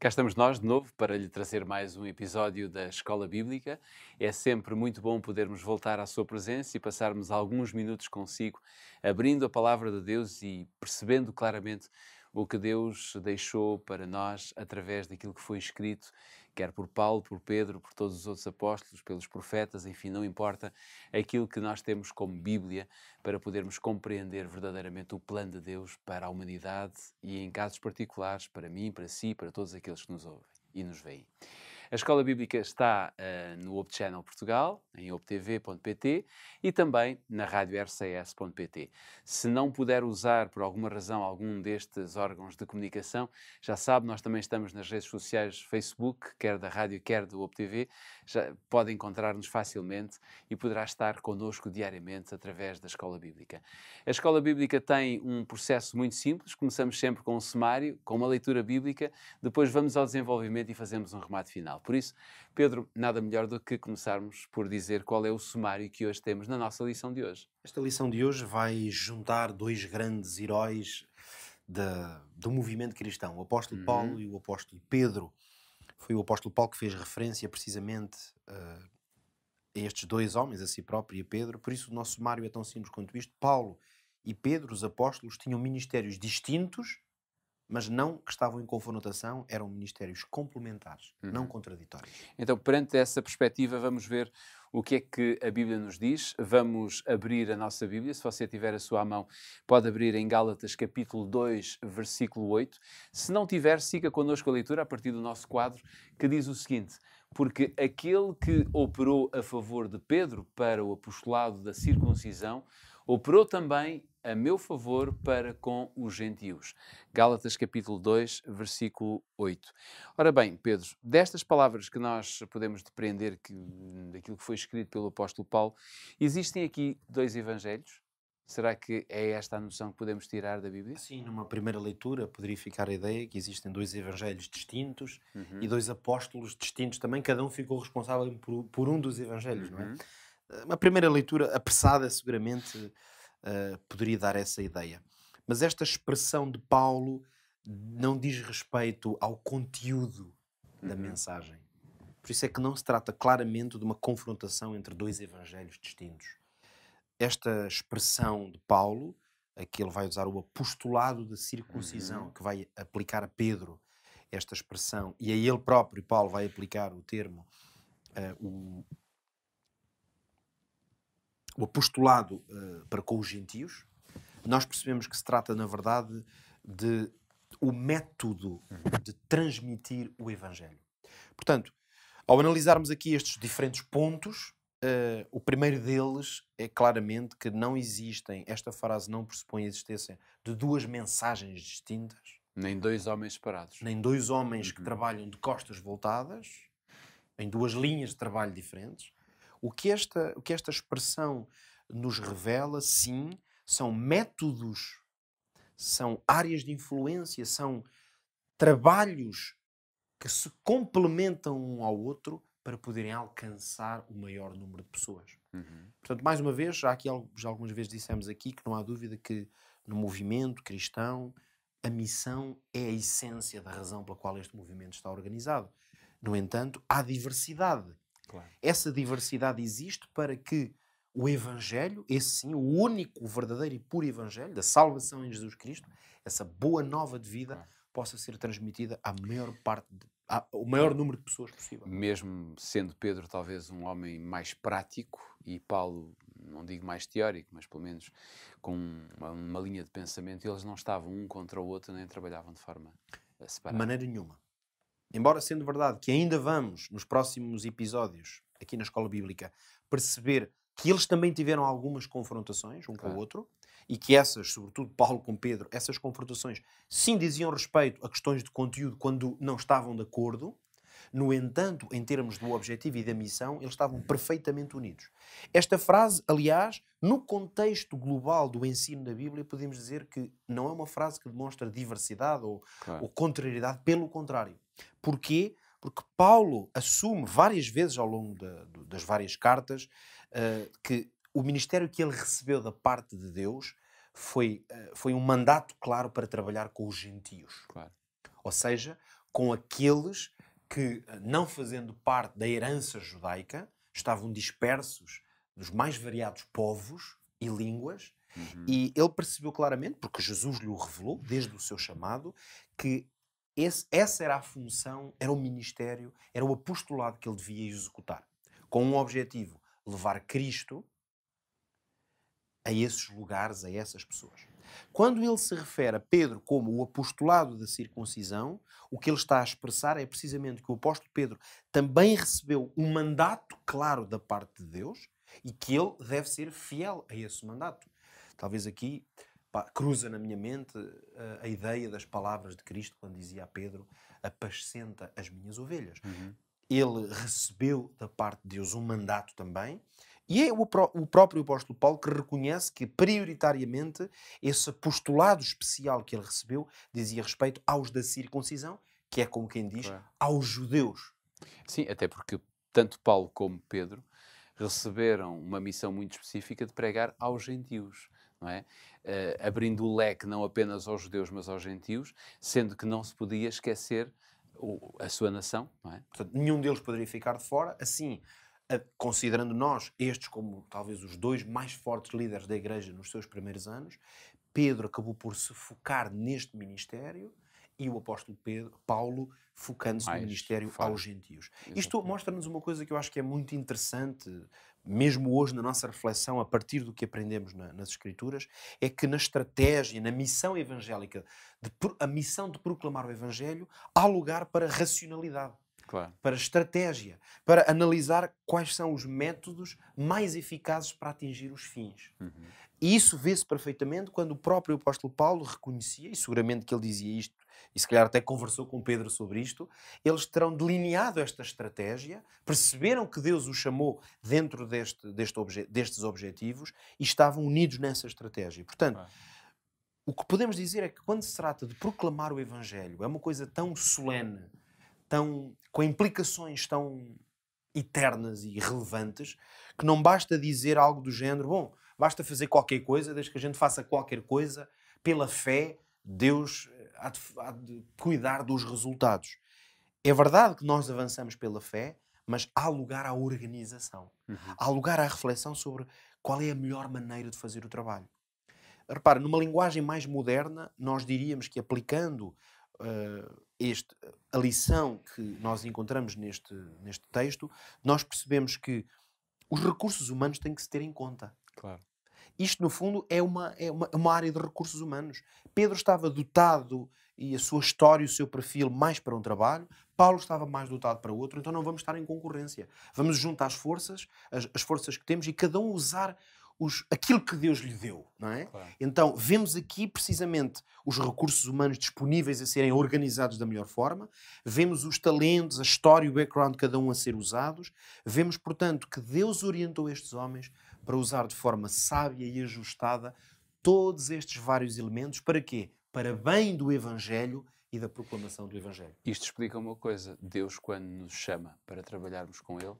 Cá estamos nós de novo para lhe trazer mais um episódio da Escola Bíblica. É sempre muito bom podermos voltar à sua presença e passarmos alguns minutos consigo, abrindo a palavra de Deus e percebendo claramente o que Deus deixou para nós através daquilo que foi escrito, quer por Paulo, por Pedro, por todos os outros apóstolos, pelos profetas, enfim, não importa, aquilo que nós temos como Bíblia para podermos compreender verdadeiramente o plano de Deus para a humanidade e, em casos particulares, para mim, para si, para todos aqueles que nos ouvem e nos veem. A Escola Bíblica está no Hope Channel Portugal, em optv.pt e também na rádio rcs.pt. Se não puder usar, por alguma razão, algum destes órgãos de comunicação, já sabe, nós também estamos nas redes sociais Facebook, quer da rádio, quer do Hope TV. Já pode encontrar-nos facilmente e poderá estar connosco diariamente através da Escola Bíblica. A Escola Bíblica tem um processo muito simples. Começamos sempre com um sumário, com uma leitura bíblica, depois vamos ao desenvolvimento e fazemos um remate final. Por isso, Pedro, nada melhor do que começarmos por dizer qual é o sumário que hoje temos na nossa lição de hoje. Esta lição de hoje vai juntar dois grandes heróis do movimento cristão, o apóstolo Paulo e o apóstolo Pedro. Foi o apóstolo Paulo que fez referência precisamente a estes dois homens, a si próprio e a Pedro. Por isso o nosso sumário é tão simples quanto isto. Paulo e Pedro, os apóstolos, tinham ministérios distintos, mas não que estavam em confrontação, eram ministérios complementares, não contraditórios. Então, perante essa perspectiva, vamos ver o que é que a Bíblia nos diz. Vamos abrir a nossa Bíblia. Se você tiver a sua à mão, pode abrir em Gálatas capítulo 2, versículo 8. Se não tiver, siga connosco a leitura a partir do nosso quadro, que diz o seguinte: porque aquele que operou a favor de Pedro para o apostolado da circuncisão, operou também a meu favor para com os gentios. Gálatas capítulo 2, versículo 8. Ora bem, Pedro, destas palavras que nós podemos depreender daquilo que foi escrito pelo apóstolo Paulo, existem aqui dois evangelhos? Será que é esta a noção que podemos tirar da Bíblia? Assim, numa primeira leitura, poderia ficar a ideia que existem dois evangelhos distintos e dois apóstolos distintos também, cada um ficou responsável por um dos evangelhos, não é? Uma primeira leitura apressada, seguramente, poderia dar essa ideia. Mas esta expressão de Paulo não diz respeito ao conteúdo da mensagem. Por isso é que não se trata claramente de uma confrontação entre dois evangelhos distintos. Esta expressão de Paulo, aqui ele vai usar o apostolado da circuncisão, que vai aplicar a Pedro esta expressão, e a ele próprio, Paulo, vai aplicar o termo, o apostolado para com os gentios. Nós percebemos que se trata, na verdade, de o método de transmitir o Evangelho. Portanto, ao analisarmos aqui estes diferentes pontos, o primeiro deles é claramente que não existem, esta frase não pressupõe a existência de duas mensagens distintas, Nem dois homens separados. nem dois homens que trabalham de costas voltadas, em duas linhas de trabalho diferentes. O que esta expressão nos revela, sim, são métodos, são áreas de influência, são trabalhos que se complementam um ao outro para poderem alcançar o maior número de pessoas. Portanto, mais uma vez, já algumas vezes dissemos aqui que não há dúvida que no movimento cristão a missão é a essência da razão pela qual este movimento está organizado. No entanto, há diversidade. Claro. Essa diversidade existe para que o Evangelho, esse sim, o único, o verdadeiro e puro Evangelho da salvação em Jesus Cristo, essa boa nova de vida, possa ser transmitida à maior parte, ao maior número de pessoas possível. Mesmo sendo Pedro talvez um homem mais prático e Paulo, não digo mais teórico, mas pelo menos com uma linha de pensamento, eles não estavam um contra o outro nem trabalhavam de forma De separada. maneira nenhuma. Embora sendo verdade que ainda vamos, nos próximos episódios, aqui na Escola Bíblica, perceber que eles também tiveram algumas confrontações um com o outro, e que essas, sobretudo Paulo com Pedro, essas confrontações sim diziam respeito a questões de conteúdo quando não estavam de acordo. No entanto, em termos do objetivo e da missão, eles estavam perfeitamente unidos. Esta frase, aliás, no contexto global do ensino da Bíblia, podemos dizer que não é uma frase que demonstra diversidade ou contrariedade, pelo contrário. Porquê? Porque Paulo assume várias vezes ao longo das várias cartas que o ministério que ele recebeu da parte de Deus foi um mandato claro para trabalhar com os gentios. Claro. Ou seja, com aqueles que, não fazendo parte da herança judaica, estavam dispersos dos mais variados povos e línguas, e ele percebeu claramente, porque Jesus lhe o revelou, desde o seu chamado, que essa era a função, era o ministério, era o apostolado que ele devia executar, com um objetivo: levar Cristo a esses lugares, a essas pessoas. Quando ele se refere a Pedro como o apostolado da circuncisão, o que ele está a expressar é precisamente que o apóstolo Pedro também recebeu um mandato claro da parte de Deus e que ele deve ser fiel a esse mandato. Talvez aqui cruza na minha mente a ideia das palavras de Cristo quando dizia a Pedro: apascenta as minhas ovelhas. Ele recebeu da parte de Deus um mandato também, e é o próprio apóstolo Paulo que reconhece que, prioritariamente, esse apostolado especial que ele recebeu dizia respeito aos da circuncisão, que é como quem diz, Claro. aos judeus. Sim, até porque tanto Paulo como Pedro receberam uma missão muito específica de pregar aos gentios, não é? Abrindo o leque não apenas aos judeus, mas aos gentios, sendo que não se podia esquecer a sua nação, não é? Portanto, nenhum deles poderia ficar de fora. Assim, considerando nós estes como talvez os dois mais fortes líderes da Igreja nos seus primeiros anos, Pedro acabou por se focar neste ministério e o apóstolo Paulo focando-se no Mais ministério fora. aos gentios. Isto Exatamente. mostra-nos uma coisa que eu acho que é muito interessante, mesmo hoje na nossa reflexão, a partir do que aprendemos nas Escrituras, é que na estratégia, na missão evangélica, a missão de proclamar o Evangelho, há lugar para racionalidade, Claro. para estratégia, para analisar quais são os métodos mais eficazes para atingir os fins. E isso vê-se perfeitamente quando o próprio apóstolo Paulo reconhecia, e seguramente que ele dizia isto, e se calhar até conversou com Pedro sobre isto, eles terão delineado esta estratégia, perceberam que Deus os chamou dentro destes objetivos e estavam unidos nessa estratégia. Portanto, Claro. o que podemos dizer é que quando se trata de proclamar o Evangelho, é uma coisa tão solene, com implicações tão eternas e relevantes, que não basta dizer algo do género: bom, basta fazer qualquer coisa, desde que a gente faça qualquer coisa, pela fé, Deus há de cuidar dos resultados. É verdade que nós avançamos pela fé, mas há lugar à organização. Há lugar à reflexão sobre qual é a melhor maneira de fazer o trabalho. Repara, numa linguagem mais moderna, nós diríamos que aplicando a lição que nós encontramos neste texto, nós percebemos que os recursos humanos têm que se ter em conta. Claro. Isto, no fundo, é uma área de recursos humanos. Pedro estava dotado, e a sua história, o seu perfil, mais para um trabalho. Paulo estava mais dotado para outro. Então não vamos estar em concorrência. Vamos juntar as forças que temos, e cada um usar aquilo que Deus lhe deu, não é? Claro. Então, vemos aqui precisamente os recursos humanos disponíveis a serem organizados da melhor forma, vemos os talentos, a história e o background de cada um a ser usados, vemos, portanto, que Deus orientou estes homens para usar de forma sábia e ajustada todos estes vários elementos. Para quê? Para bem do Evangelho e da proclamação do Evangelho. Isto explica uma coisa. Deus, quando nos chama para trabalharmos com Ele,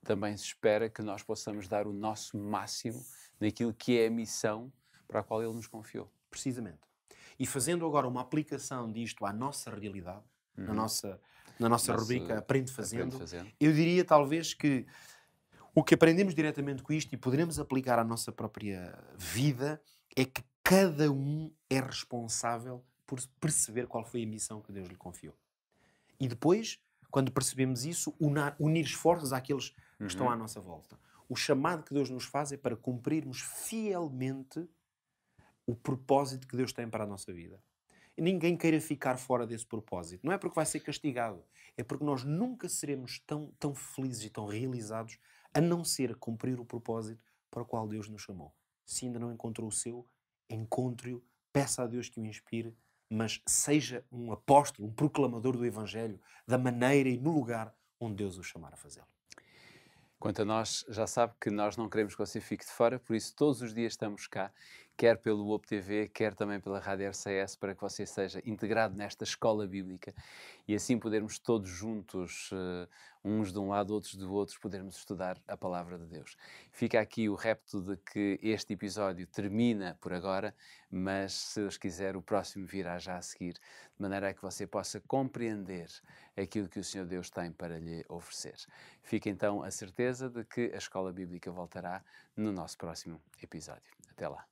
também se espera que nós possamos dar o nosso máximo naquilo que é a missão para a qual Ele nos confiou. Precisamente. E fazendo agora uma aplicação disto à nossa realidade, na nossa rubrica Aprende Fazendo, eu diria talvez que o que aprendemos diretamente com isto e poderemos aplicar à nossa própria vida é que cada um é responsável por perceber qual foi a missão que Deus lhe confiou. E depois, quando percebemos isso, unir esforços àqueles que estão à nossa volta. O chamado que Deus nos faz é para cumprirmos fielmente o propósito que Deus tem para a nossa vida. E ninguém queira ficar fora desse propósito. Não é porque vai ser castigado, é porque nós nunca seremos tão felizes e tão realizados a não ser cumprir o propósito para o qual Deus nos chamou. Se ainda não encontrou o seu, encontre-o, peça a Deus que o inspire, mas seja um apóstolo, um proclamador do Evangelho, da maneira e no lugar onde Deus o chamar a fazê-lo. Quanto a nós, já sabe que nós não queremos que você fique de fora, por isso todos os dias estamos cá. quer pelo UOP TV, quer também pela Rádio RCS, para que você seja integrado nesta escola bíblica e assim podermos todos juntos, uns de um lado, outros do outro, podermos estudar a palavra de Deus. Fica aqui o repto de que este episódio termina por agora, mas se Deus quiser, o próximo virá já a seguir, de maneira a que você possa compreender aquilo que o Senhor Deus tem para lhe oferecer. Fica então a certeza de que a escola bíblica voltará no nosso próximo episódio. Até lá.